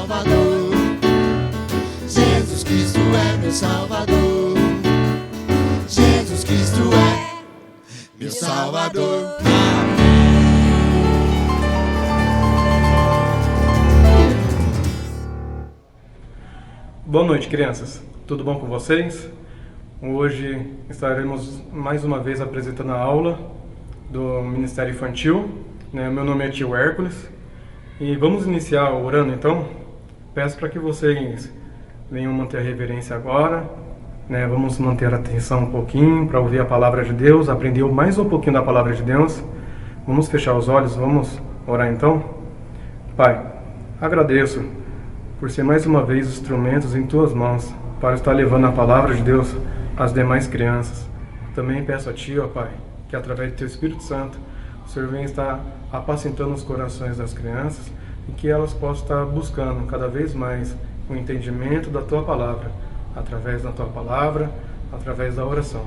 Salvador. Jesus Cristo é meu Salvador. Jesus Cristo é meu Salvador. Boa noite, crianças. Tudo bom com vocês? Hoje estaremos mais uma vez apresentando a aula do Ministério Infantil. Meu nome é Tio Hércules e vamos iniciar orando então. Peço para que vocês venham manter a reverência agora. Vamos manter a atenção um pouquinho para ouvir a palavra de Deus, aprender mais um pouquinho da palavra de Deus. Vamos fechar os olhos, vamos orar então. Pai, agradeço por ser mais uma vez instrumentos em Tuas mãos para estar levando a palavra de Deus às demais crianças. Também peço a Ti, ó Pai, que através do Teu Espírito Santo, o Senhor venha estar apacentando os corações das crianças e que elas possam estar buscando cada vez mais o entendimento da Tua palavra, através da Tua palavra, através da oração.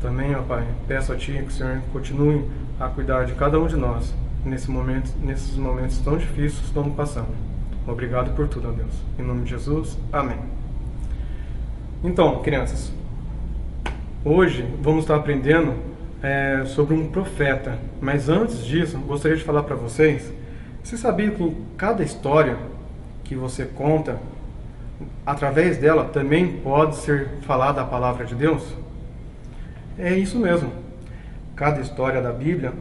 Também, ó Pai, peço a Ti que o Senhor continue a cuidar de cada um de nós nesses momentos tão difíceis que estamos passando. Obrigado por tudo, ó Deus. Em nome de Jesus, amém. Então, crianças, hoje vamos estar aprendendo sobre um profeta. Mas antes disso, gostaria de falar para vocês, você sabia que em cada história que você conta, através dela também pode ser falada a palavra de Deus? É isso mesmo. Cada história da Bíblia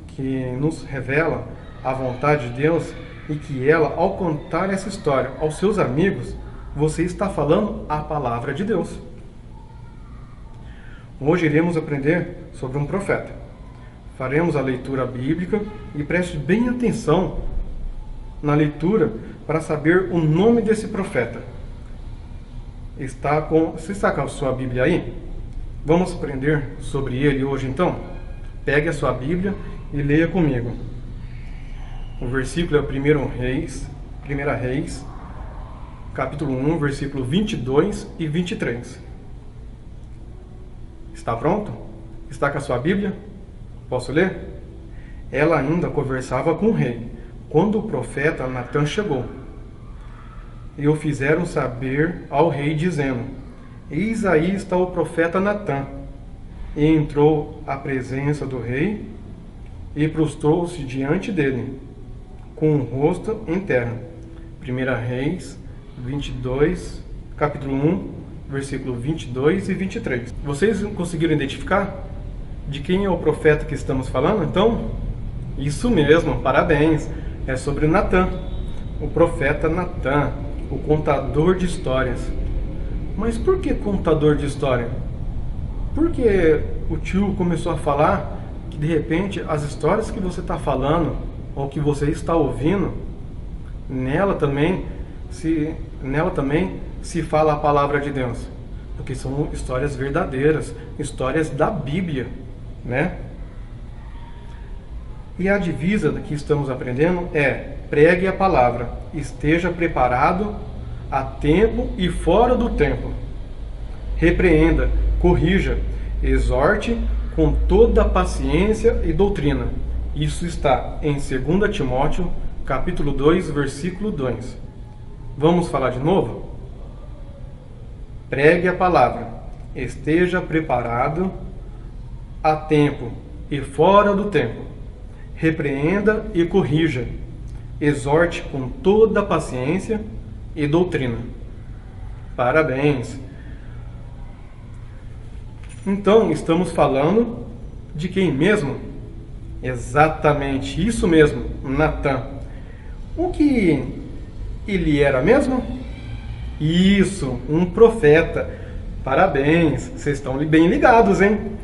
que nos revela a vontade de Deus, e que ela, ao contar essa história aos seus amigos, você está falando a palavra de Deus. Hoje iremos aprender sobre um profeta. Faremos a leitura bíblica e preste bem atenção na leitura para saber o nome desse profeta. Você está com a sua Bíblia aí? Vamos aprender sobre ele hoje então? Pegue a sua Bíblia e leia comigo. O versículo é 1 Reis, capítulo 1, versículo 22 e 23. Está pronto? Está com a sua Bíblia? Posso ler? Ela ainda conversava com o rei, quando o profeta Natã chegou. E o fizeram saber ao rei, dizendo: Eis aí está o profeta Natã. E entrou à presença do rei e prostrou-se diante dele, com o rosto em terra. 1 Reis 22, capítulo 1, versículo 22 e 23. Vocês conseguiram identificar de quem é o profeta que estamos falando? Então, isso mesmo, parabéns. É sobre Natã, o profeta Natã, o contador de histórias. Mas por que contador de história? Porque o tio começou a falar que de repente as histórias que você está falando ou que você está ouvindo, nela também se fala a palavra de Deus, porque são histórias verdadeiras, histórias da Bíblia, E a divisa que estamos aprendendo é: pregue a palavra, esteja preparado a tempo e fora do tempo, repreenda, corrija, exorte com toda a paciência e doutrina. Isso está em 2 Timóteo, capítulo 2, versículo 2. Vamos falar de novo? Pregue a palavra, esteja preparado a tempo e fora do tempo, repreenda e corrija, exorte com toda a paciência e doutrina. Parabéns! Então, estamos falando de quem mesmo? Exatamente, isso mesmo, Natã. O que ele era mesmo? Isso, um profeta. Parabéns, vocês estão bem ligados, hein?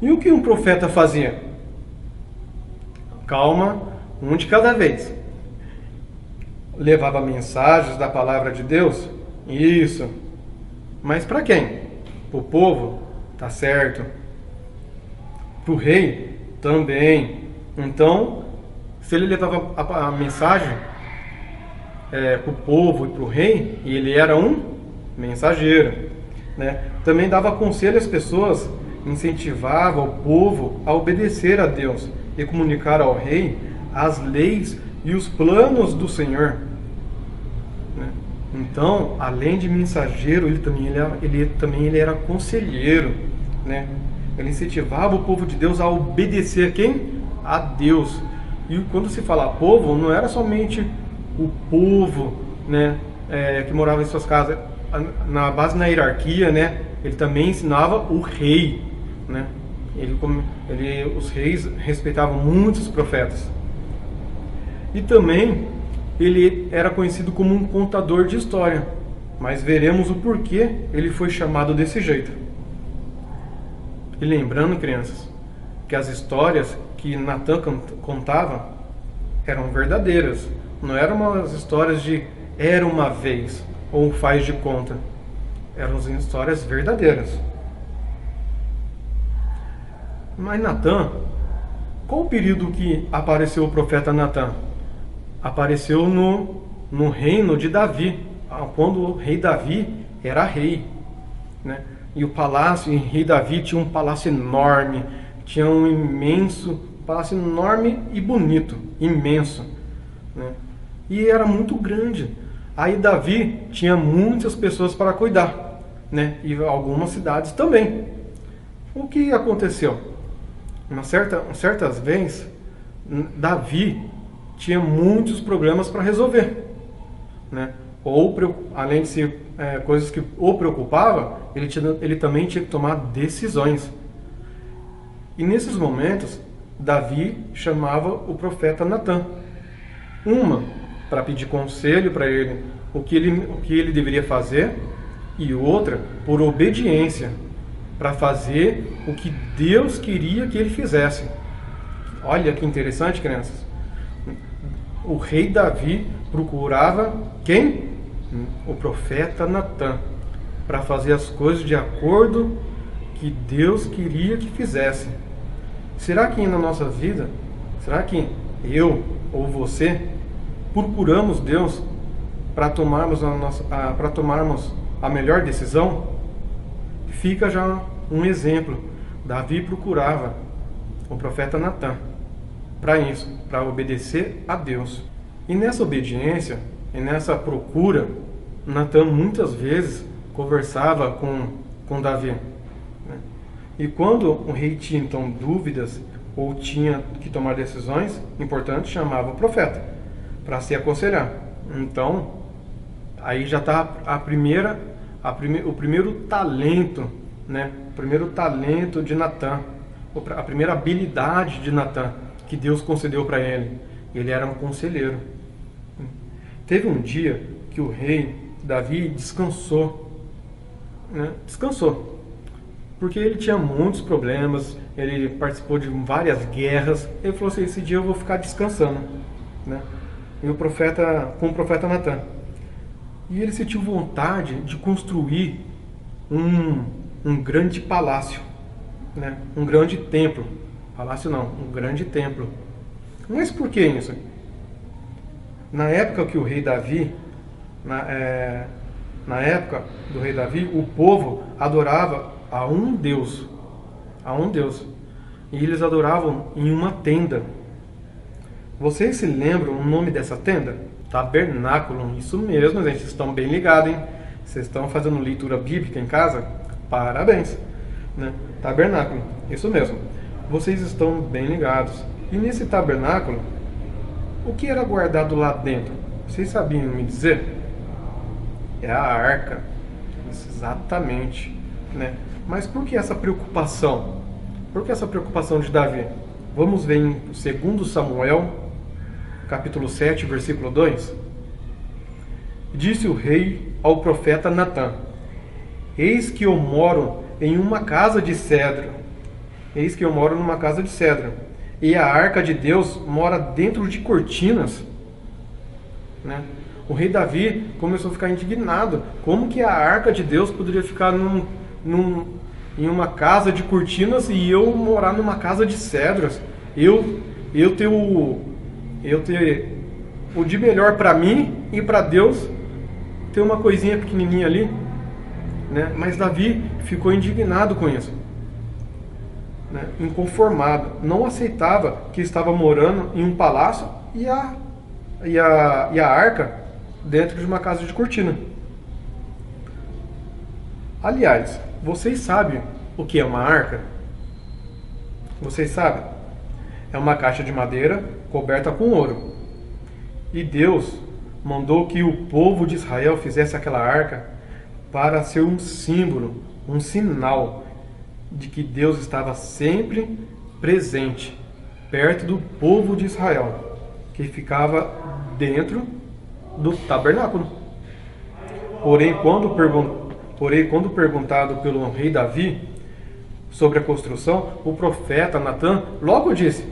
E o que um profeta fazia? Calma, um de cada vez. Levava mensagens da palavra de Deus? Isso. Mas para quem? Para o povo? Tá certo. Para o rei? Também. Então, se ele levava a mensagem para o povo e para o rei, ele era um mensageiro, Também dava conselho às pessoas, incentivava o povo a obedecer a Deus e comunicar ao rei as leis e os planos do Senhor. né? Então, além de mensageiro, ele também era conselheiro, né? Ele incentivava o povo de Deus a obedecer a quem? A Deus. E quando se fala povo, não era somente o povo, né, que morava em suas casas. Na base, na hierarquia, né, ele também ensinava o rei, né? Os reis respeitavam muitos profetas. E também ele era conhecido como um contador de história. Mas veremos o porquê ele foi chamado desse jeito. E lembrando, crianças, que as histórias que Natan contava eram verdadeiras. Não eram umas histórias de era uma vez ou faz de conta. Eram histórias verdadeiras. Mas Natan, qual o período que apareceu o profeta Natan? Apareceu no reino de Davi, quando o rei Davi era rei, né? E o palácio, o rei Davi tinha um palácio enorme, tinha um imenso palácio, enorme e bonito, imenso, né? E era muito grande. Aí Davi tinha muitas pessoas para cuidar, né? E algumas cidades também. O que aconteceu? Certas vezes, Davi tinha muitos problemas para resolver, né? Ou, além de ser coisas que o preocupavam, ele também tinha que tomar decisões. E nesses momentos, Davi chamava o profeta Natan. Uma, para pedir conselho para ele o que ele deveria fazer, e outra, por obediência, para fazer o que Deus queria que ele fizesse. Olha que interessante, crianças. O rei Davi procurava quem? O profeta Natan, para fazer as coisas de acordo que Deus queria que fizesse. Será que na nossa vida, será que eu ou você procuramos Deus para tomarmos a melhor decisão? Fica já um exemplo. Davi procurava o profeta Natan para isso, para obedecer a Deus. E nessa obediência, e nessa procura, Natan muitas vezes conversava com Davi, né? E quando o rei tinha então dúvidas ou tinha que tomar decisões importantes, chamava o profeta para se aconselhar. Então, aí já está o primeiro talento, né? O primeiro talento de Natan, a primeira habilidade de Natan que Deus concedeu para ele. Ele era um conselheiro. Teve um dia que o rei Davi descansou, né? Descansou, porque ele tinha muitos problemas, ele participou de várias guerras. Ele falou assim: esse dia eu vou ficar descansando, né? E com o profeta Natan. E ele sentiu vontade de construir um grande palácio, né? Um grande templo. Palácio não, um grande templo. Mas por que isso? Na época que o rei Davi, na época do rei Davi, o povo adorava a um Deus. A um Deus. E eles adoravam em uma tenda. Vocês se lembram o nome dessa tenda? Tabernáculo. Isso mesmo, gente. Vocês estão bem ligados, hein? Vocês estão fazendo leitura bíblica em casa? Parabéns, né? Tabernáculo. Isso mesmo. Vocês estão bem ligados. E nesse tabernáculo, o que era guardado lá dentro? Vocês sabiam me dizer? É a arca. Exatamente, né? Mas por que essa preocupação? Por que essa preocupação de Davi? Vamos ver em 2 Samuel, capítulo 7, versículo 2. Disse o rei ao profeta Natan: eis que eu moro em uma casa de cedro. Eis que eu moro numa casa de cedro. E a arca de Deus mora dentro de cortinas, né? O rei Davi começou a ficar indignado. Como que a arca de Deus poderia ficar em uma casa de cortinas e eu morar numa casa de cedros? Eu ter o de melhor para mim e para Deus ter uma coisinha pequenininha ali, né? Mas Davi ficou indignado com isso, né? Inconformado, não aceitava que estava morando em um palácio e a arca dentro de uma casa de cortina. Aliás, vocês sabem o que é uma arca? Vocês sabem? É uma caixa de madeira coberta com ouro. E Deus mandou que o povo de Israel fizesse aquela arca para ser um símbolo, um sinal de que Deus estava sempre presente, perto do povo de Israel, que ficava dentro do tabernáculo. Porém, quando perguntado pelo rei Davi sobre a construção, o profeta Natã logo disse: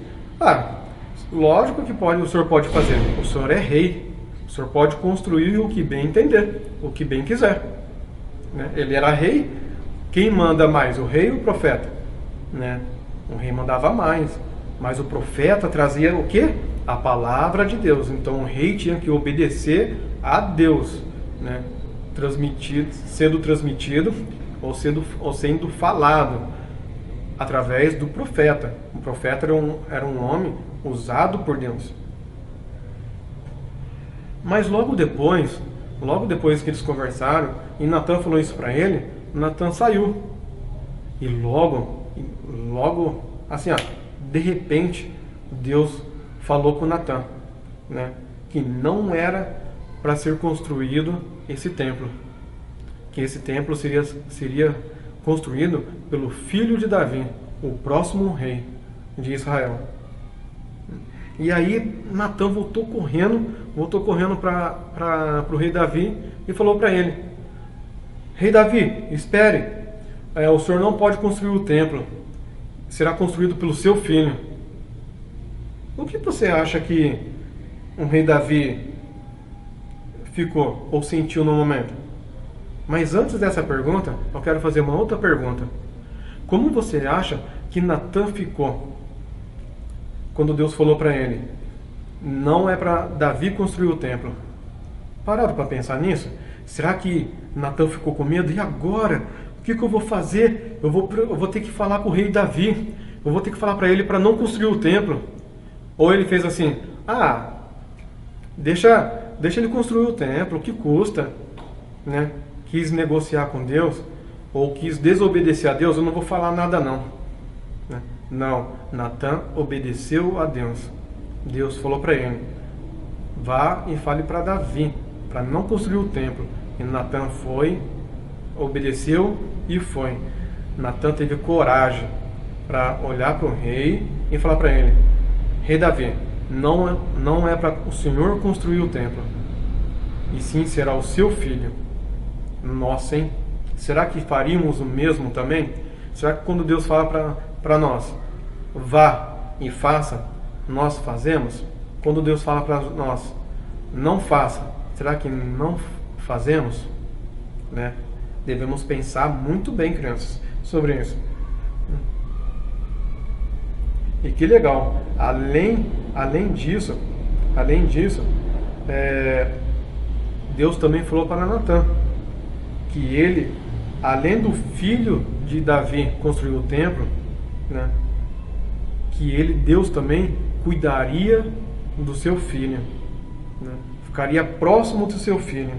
lógico que o senhor pode fazer, o senhor é rei, o senhor pode construir o que bem entender, o que bem quiser. Ele era rei, quem manda mais, o rei ou o profeta? O rei mandava mais, mas o profeta trazia o quê? A palavra de Deus. Então o rei tinha que obedecer a Deus, sendo transmitido ou sendo falado através do profeta. O profeta era um homem usado por Deus. Mas logo depois que eles conversaram e Natã falou isso para ele, Natã saiu. E logo, assim, de repente, Deus falou com Natã, que não era para ser construído esse templo, que esse templo seria construído pelo filho de Davi, o próximo rei de Israel. E aí Natã voltou correndo para o rei Davi e falou para ele: Rei Davi, espere, o senhor não pode construir o templo, será construído pelo seu filho. O que você acha que o rei Davi ficou ou sentiu no momento? Mas antes dessa pergunta, eu quero fazer uma outra pergunta. Como você acha que Natã ficou quando Deus falou para ele: não é para Davi construir o templo? Pararam para pensar nisso? Será que Natã ficou com medo? E agora? O que eu vou fazer? Eu vou ter que falar com o rei Davi. Eu vou ter que falar para ele para não construir o templo. Ou ele fez assim: deixa ele construir o templo, o que custa? Quis negociar com Deus, ou quis desobedecer a Deus, eu não vou falar nada não. Não, Natã obedeceu a Deus. Deus falou para ele: vá e fale para Davi, para não construir o templo. E Natã foi, obedeceu e foi. Natã teve coragem para olhar para o rei e falar para ele: Rei Davi, não é para o senhor construir o templo, e sim será o seu filho. Nossa, hein? Será que faríamos o mesmo também? Será que quando Deus fala para nós, vá e faça, nós fazemos? Quando Deus fala para nós, não faça, será que não fazemos? Devemos pensar muito bem, crianças, sobre isso. E que legal, além disso, Deus também falou para Natã que ele, além do filho de Davi construir o templo, que Deus também cuidaria do seu filho, ficaria próximo do seu filho.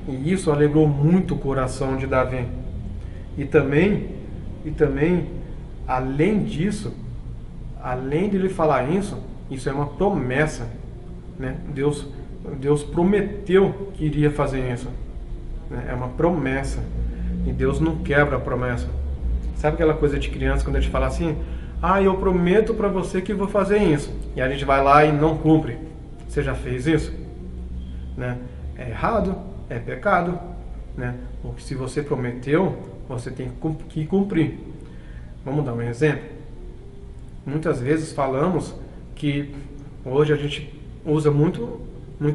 E isso alegrou muito o coração de Davi. E também, além disso, além de ele falar isso é uma promessa, Deus prometeu que iria fazer isso. É uma promessa. E Deus não quebra a promessa. Sabe aquela coisa de criança quando a gente fala assim: eu prometo para você que vou fazer isso. E a gente vai lá e não cumpre. Você já fez isso? É errado, é pecado. Porque se você prometeu, você tem que cumprir. Vamos dar um exemplo? Muitas vezes falamos que hoje a gente usa muito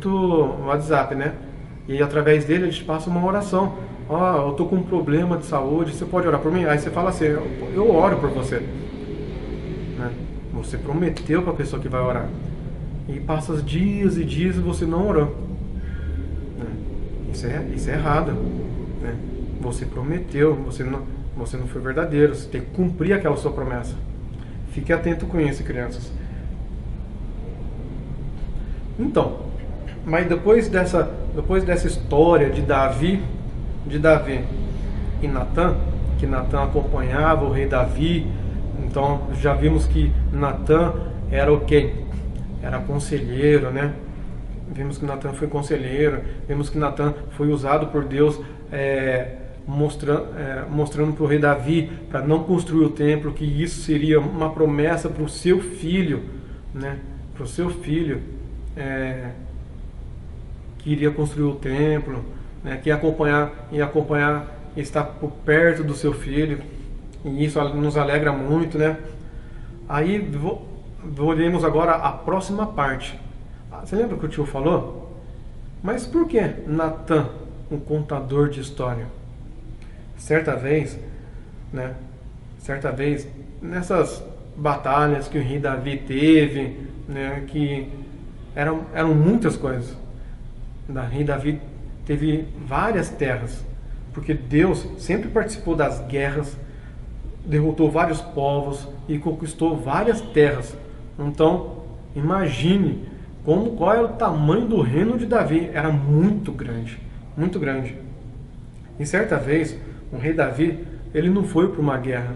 o WhatsApp, E através dele a gente passa uma oração. Eu tô com um problema de saúde, você pode orar por mim? Aí você fala assim: eu oro por você. Você prometeu para a pessoa que vai orar. E passa dias e dias e você não orou. Isso é errado. Você prometeu, você não foi verdadeiro. Você tem que cumprir aquela sua promessa. Fique atento com isso, crianças. Então, Mas depois dessa história de Davi e Natã, que Natã acompanhava o rei Davi, então já vimos que Natã era o quê? Era conselheiro, né? Vimos que Natã foi conselheiro, vimos que Natã foi usado por Deus mostrando para o rei Davi para não construir o templo, que isso seria uma promessa para o seu filho, né? Para o seu filho que iria construir o templo, né? Que ia acompanhar, estar por perto do seu filho, e isso nos alegra muito, né? Aí olhemos agora a próxima parte. Você lembra que o tio falou? Mas por que Natã, um contador de história? Certa vez, nessas batalhas que o rei Davi teve, né, que eram muitas coisas. O rei Davi teve várias terras, porque Deus sempre participou das guerras, derrotou vários povos e conquistou várias terras. Então, imagine qual era o tamanho do reino de Davi. Era muito grande, muito grande. E certa vez, o rei Davi, ele não foi para uma guerra.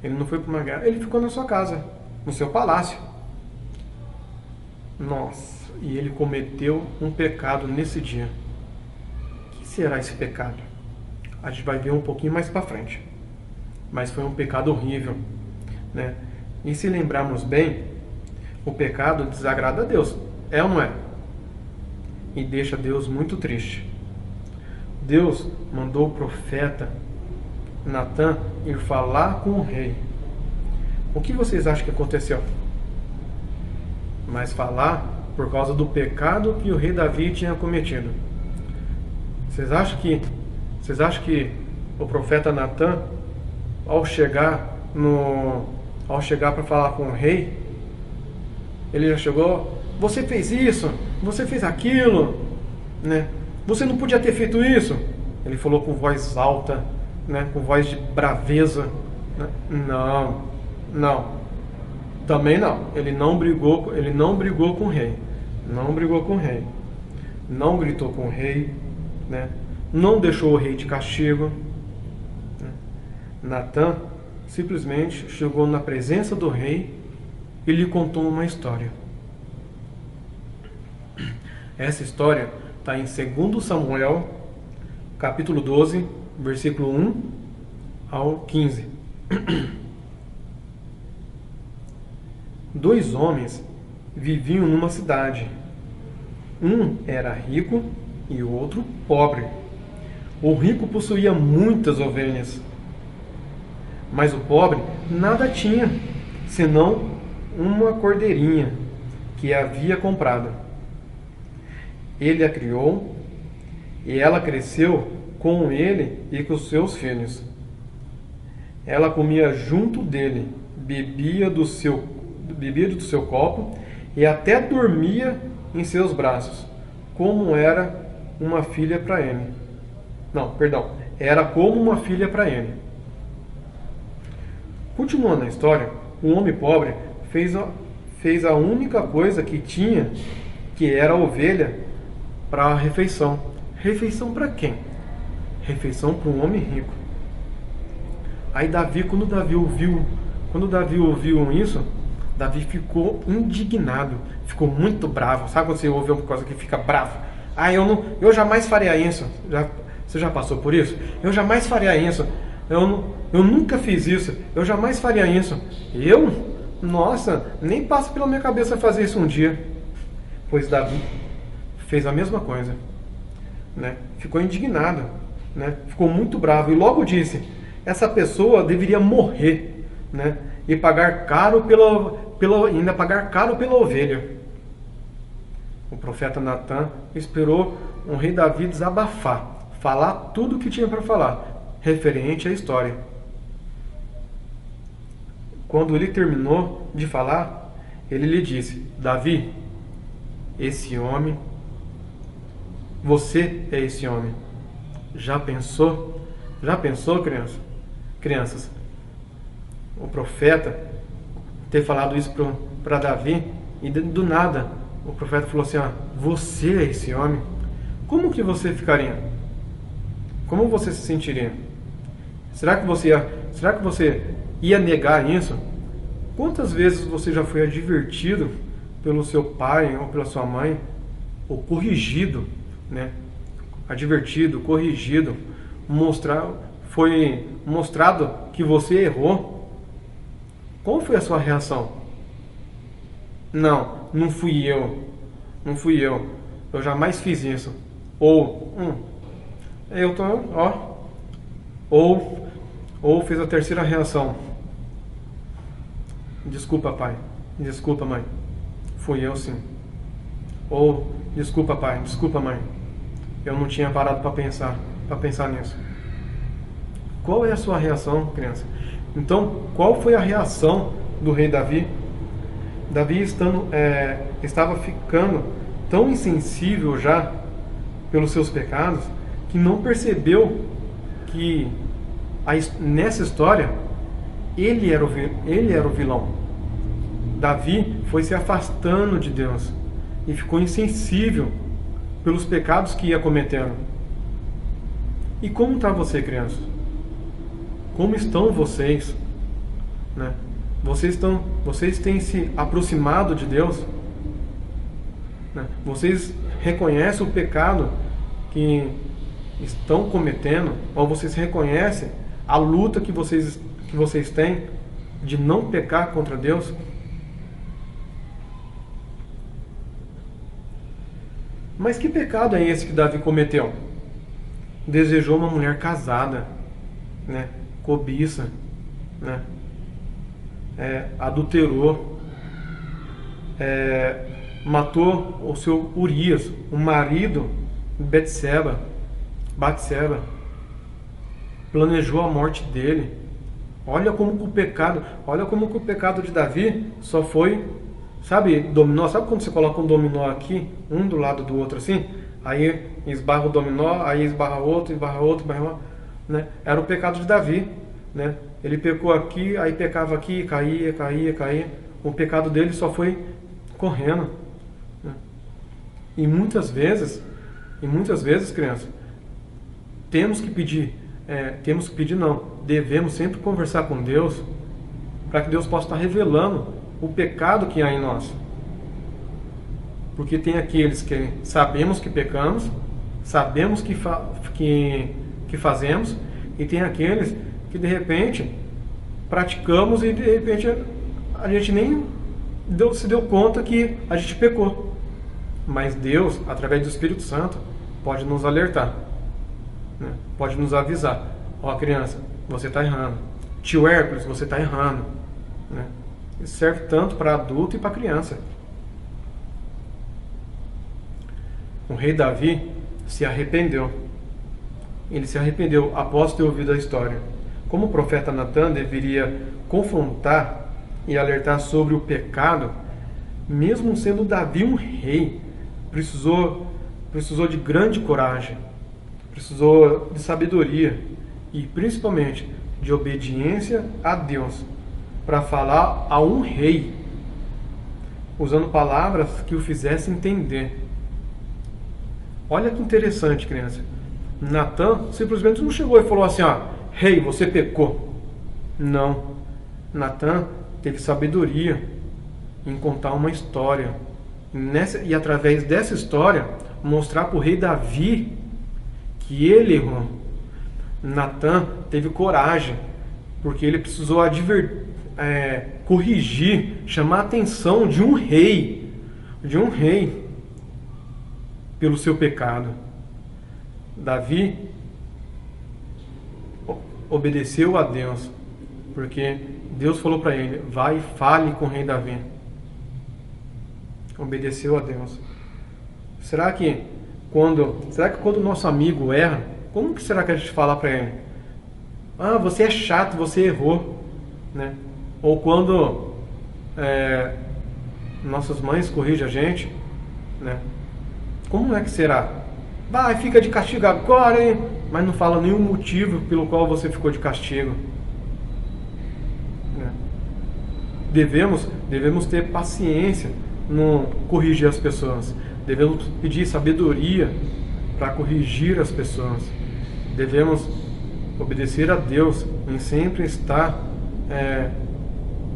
Ele ficou na sua casa, no seu palácio. Nossa, e ele cometeu um pecado nesse dia. O que será esse pecado? A gente vai ver um pouquinho mais para frente. Mas foi um pecado horrível, né? E se lembrarmos bem, o pecado desagrada a Deus, é ou não é? E deixa Deus muito triste. Deus mandou o profeta Natã ir falar com o rei. O que vocês acham que aconteceu? Mas falar por causa do pecado que o rei Davi tinha cometido. Vocês acham que o profeta Natã, ao chegar para falar com o rei, ele já chegou: você fez isso, você fez aquilo, né? Você não podia ter feito isso. Ele falou com voz alta, né? Com voz de braveza, né? Não. Também não. Ele não brigou com o rei. Não gritou com o rei, né? Não deixou o rei de castigo. Natã simplesmente chegou na presença do rei e lhe contou uma história. Essa história está em 2 Samuel, capítulo 12, versículo 1 ao 15. 2 homens viviam numa cidade. Um era rico e o outro pobre. O rico possuía muitas ovelhas, mas o pobre nada tinha, senão uma cordeirinha que havia comprado. Ele a criou e ela cresceu com ele e com seus filhos. Ela comia junto dele, bebia do seu copo e até dormia em seus braços, como era uma filha para ele. Era como uma filha para ele. Continuando a história, o homem pobre fez a única coisa que tinha, que era a ovelha, para a refeição. Refeição para quem? Refeição para um homem rico. Aí quando Davi ouviu isso, Davi ficou indignado, ficou muito bravo. Sabe quando você ouve uma coisa que fica bravo? Eu jamais faria isso. Você já passou por isso? Eu jamais faria isso. Eu nunca fiz isso. Eu jamais faria isso. Nossa, nem passa pela minha cabeça fazer isso um dia. Pois Davi fez a mesma coisa, né? Ficou indignado, né? Ficou muito bravo e logo disse: essa pessoa deveria morrer, né? E pagar caro ainda pagar caro pela ovelha. O profeta Natã esperou o rei Davi desabafar, falar tudo o que tinha para falar referente à história. Quando ele terminou de falar, ele lhe disse: Davi, você é esse homem. Já pensou? Crianças? O profeta ter falado isso para Davi e do nada o profeta falou assim, você é esse homem, como que você ficaria? Como você se sentiria? Será que você ia negar isso? Quantas vezes você já foi advertido pelo seu pai ou pela sua mãe, ou corrigido, né? Advertido, corrigido, foi mostrado que você errou? Qual foi a sua reação? Não fui eu. Eu jamais fiz isso. Ou, eu tô, ou fez a terceira reação. Desculpa, pai. Desculpa, mãe. Fui eu, sim. Ou, desculpa, pai. Desculpa, mãe. Eu não tinha parado para pensar nisso. Qual é a sua reação, criança? Então, qual foi a reação do rei Davi? Davi estava ficando tão insensível já pelos seus pecados que não percebeu que nessa história ele era o vilão. Davi foi se afastando de Deus e ficou insensível pelos pecados que ia cometendo. E como está você, criança? Como estão vocês? Né? Vocês têm se aproximado de Deus? Né? Vocês reconhecem o pecado que estão cometendo? Ou vocês reconhecem a luta que vocês têm de não pecar contra Deus? Mas que pecado é esse que Davi cometeu? Desejou uma mulher casada, né? Cobiça, né? Adulterou, matou o seu Urias, o marido de Batseba, planejou a morte dele. Olha como que o pecado de Davi só foi, sabe, dominó. Sabe quando você coloca um dominó aqui, um do lado do outro assim? Aí esbarra o dominó, aí esbarra outro, né? Era o pecado de Davi, né? Ele pecou aqui, aí pecava aqui, caía. O pecado dele só foi correndo, né? E muitas vezes, crianças, devemos sempre conversar com Deus para que Deus possa estar revelando o pecado que há em nós. Porque tem aqueles que sabemos que pecamos, sabemos que fazemos, e tem aqueles que de repente praticamos e de repente a gente nem se deu conta que a gente pecou. Mas Deus, através do Espírito Santo, pode nos alertar, né? Pode nos avisar. Criança, você está errando. Tio Hércules, você está errando, né? Isso serve tanto para adulto e para criança. O rei Davi se arrependeu. Ele se arrependeu após ter ouvido a história. Como o profeta Natan deveria confrontar e alertar sobre o pecado, mesmo sendo Davi um rei, precisou de grande coragem, precisou de sabedoria e principalmente de obediência a Deus para falar a um rei, usando palavras que o fizessem entender. Olha que interessante, criança. Natan simplesmente não chegou e falou assim, rei, você pecou. Não. Natan teve sabedoria em contar uma história. E através dessa história, mostrar para o rei Davi que ele errou. Natan teve coragem, porque ele precisou corrigir, chamar a atenção de um rei, pelo seu pecado. Davi obedeceu a Deus, porque Deus falou para ele, vai e fale com o rei Davi. Obedeceu a Deus. Será que quando o nosso amigo erra, como que será que a gente fala para ele? Você é chato, você errou, né? Ou quando nossas mães corrigem a gente, né? Como é que será? Vai, fica de castigo agora, hein? Mas não fala nenhum motivo pelo qual você ficou de castigo, né? Devemos ter paciência no corrigir as pessoas. Devemos pedir sabedoria para corrigir as pessoas. Devemos obedecer a Deus em sempre estar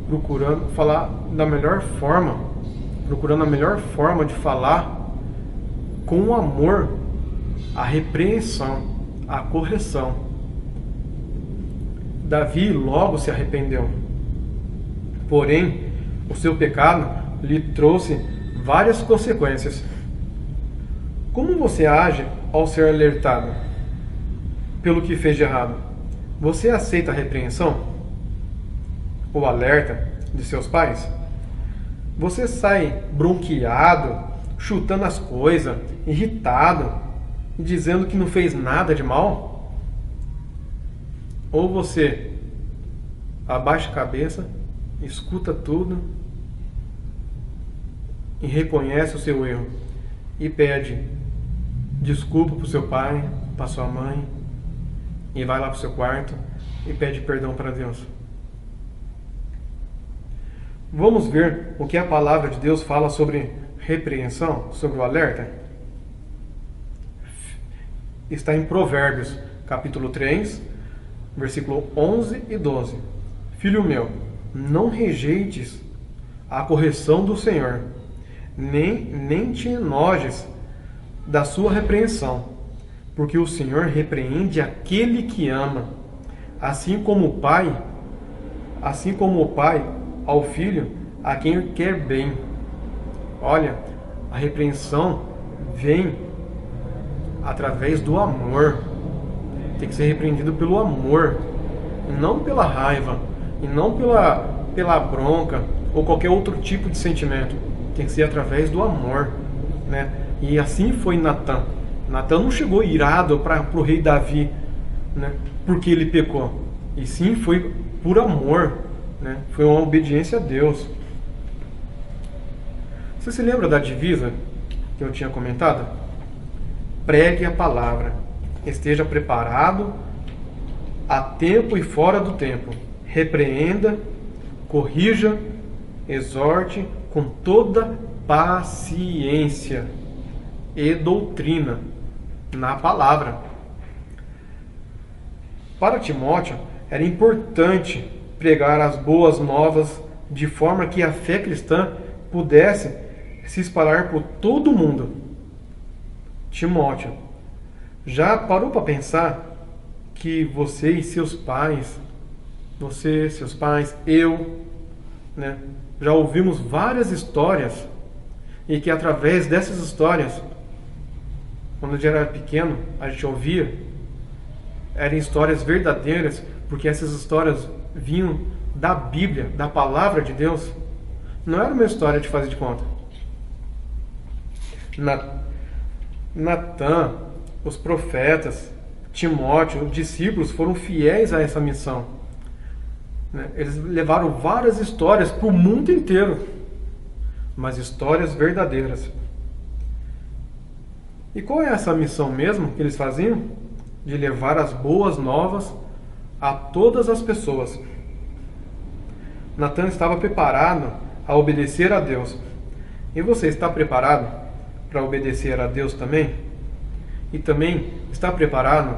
procurando falar da melhor forma, procurando a melhor forma de falar com amor, a repreensão, a correção. Davi logo se arrependeu, porém o seu pecado lhe trouxe várias consequências. Como você age ao ser alertado pelo que fez de errado? Você aceita a repreensão? O alerta de seus pais? Você sai bronqueado, chutando as coisas, irritado, dizendo que não fez nada de mal? Ou você abaixa a cabeça, escuta tudo e reconhece o seu erro e pede desculpa para o seu pai, para sua mãe, e vai lá para o seu quarto e pede perdão para Deus? Vamos ver o que a palavra de Deus fala sobre repreensão, sobre o alerta? Está em Provérbios, capítulo 3, versículo 11 e 12. Filho meu, não rejeites a correção do Senhor, nem te enojes da sua repreensão, porque o Senhor repreende aquele que ama, assim como o pai ao filho, a quem quer bem. Olha, a repreensão vem através do amor. Tem que ser repreendido pelo amor, e não pela raiva, e não pela bronca ou qualquer outro tipo de sentimento. Tem que ser através do amor, né? E assim foi Natã. Natã não chegou irado para o rei Davi, né, porque ele pecou, e sim foi por amor, né? Foi uma obediência a Deus. Você se lembra da divisa que eu tinha comentado? Pregue a palavra, esteja preparado a tempo e fora do tempo, repreenda, corrija, exorte com toda paciência e doutrina na palavra. Para Timóteo era importante pregar as boas novas de forma que a fé cristã pudesse se espalhar por todo o mundo. Timóteo, já parou para pensar que você e seus pais, eu, né, já ouvimos várias histórias, e que através dessas histórias, quando a gente era pequeno, a gente ouvia, eram histórias verdadeiras, porque essas histórias vinham da Bíblia, da palavra de Deus. Não era uma história de fazer de conta. Natã, os profetas, Timóteo, os discípulos foram fiéis a essa missão, né? Eles levaram várias histórias para o mundo inteiro, mas histórias verdadeiras. E qual é essa missão mesmo que eles faziam? De levar as boas novas a todas as pessoas. Natã estava preparado a obedecer a Deus. E você está preparado para obedecer a Deus também? E também está preparado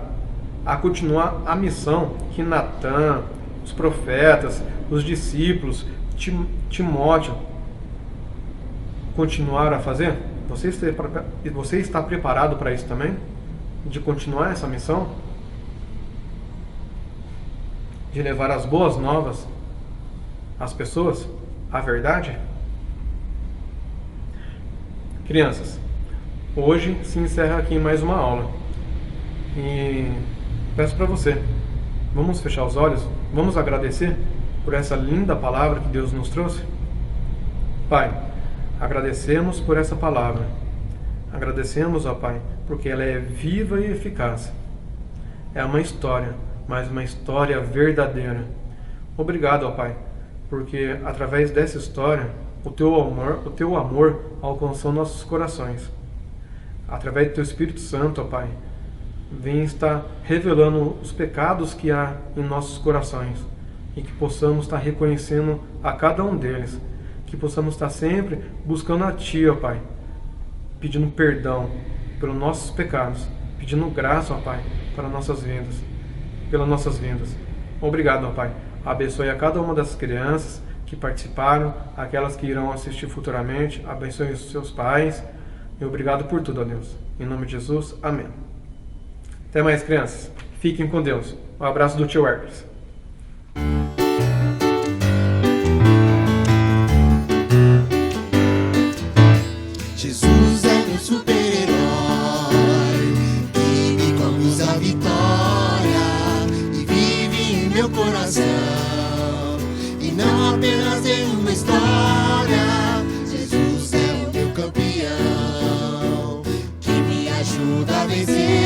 a continuar a missão que Natã, os profetas, os discípulos, Timóteo continuaram a fazer? Você está preparado para isso também? De continuar essa missão? De levar as boas novas às pessoas? A verdade? Crianças, hoje se encerra aqui mais uma aula. E peço para você, vamos fechar os olhos, vamos agradecer por essa linda palavra que Deus nos trouxe? Pai, agradecemos por essa palavra. Agradecemos, ó Pai, porque ela é viva e eficaz. É uma história, mas uma história verdadeira. Obrigado, ó Pai, porque através dessa história, o teu amor alcançou nossos corações. Através do teu Espírito Santo, ó Pai, vem estar revelando os pecados que há em nossos corações, e que possamos estar reconhecendo a cada um deles, que possamos estar sempre buscando a Ti, ó Pai, pedindo perdão pelos nossos pecados, pedindo graça, ó Pai, para pelas nossas vidas. Obrigado, ó Pai. Abençoe a cada uma das crianças que participaram, aquelas que irão assistir futuramente. Abençoe os seus pais. E obrigado por tudo, ó Deus. Em nome de Jesus, amém. Até mais, crianças. Fiquem com Deus. Um abraço do tio Hermes. Jesus é meu super-herói, que me conduz à vitória e vive em meu coração. E não apenas em uma história, Jesus é o meu campeão, que me ajuda a vencer.